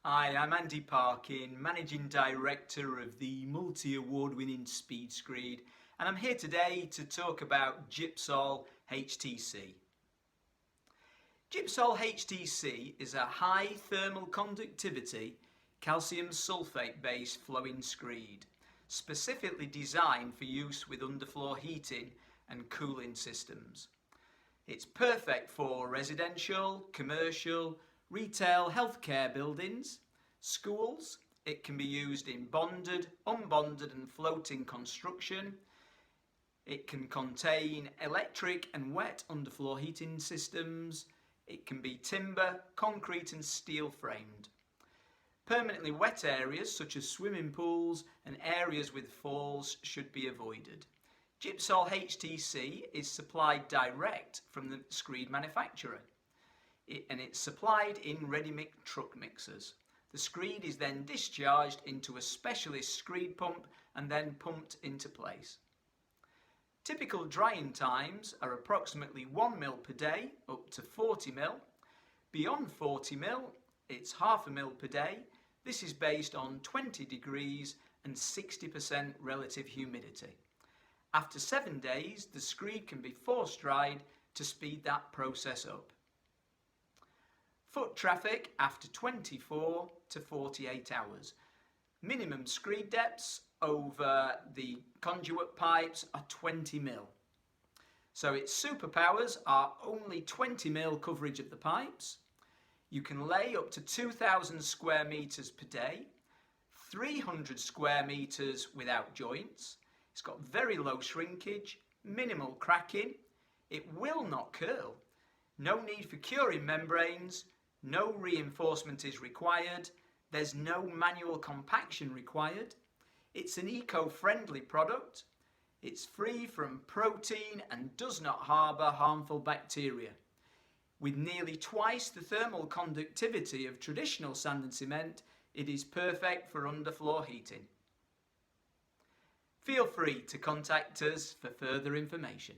Hi, I'm Andy Parkin, Managing Director of the multi-award-winning Screed, and I'm here today to talk about Gypsol HTC. Gypsol HTC is a high thermal conductivity calcium sulphate based flowing screed, specifically designed for use with underfloor heating and cooling systems. It's perfect for residential, commercial, retail, healthcare buildings, schools. It can be used in bonded, unbonded and floating construction. It can contain electric and wet underfloor heating systems. It can be timber, concrete and steel framed. Permanently wet areas such as swimming pools and areas with falls should be avoided. Gypsol HTC is supplied direct from the Screed manufacturer, and it's supplied in ready-mix truck mixers. The Screed is then discharged into a specialist Screed pump and then pumped into place. Typical drying times are approximately 1 mil per day up to 40 mil. Beyond 40 mil, it's half a mil per day. This is based on 20 degrees and 60% relative humidity. After 7 days, the Screed can be force dried to speed that process up. Foot traffic after 24 to 48 hours. Minimum Screed depths over the conduit pipes are 20 mil. So its superpowers are only 20 mil coverage of the pipes. You can lay up to 2,000 square meters per day, 300 square meters without joints. It's got very low shrinkage, minimal cracking. It will not curl. No need for curing membranes. No reinforcement is required. There's no manual compaction required. It's an eco-friendly product. It's free from protein and does not harbour harmful bacteria. With nearly twice the thermal conductivity of traditional sand and cement, it is perfect for underfloor heating. Feel free to contact us for further information.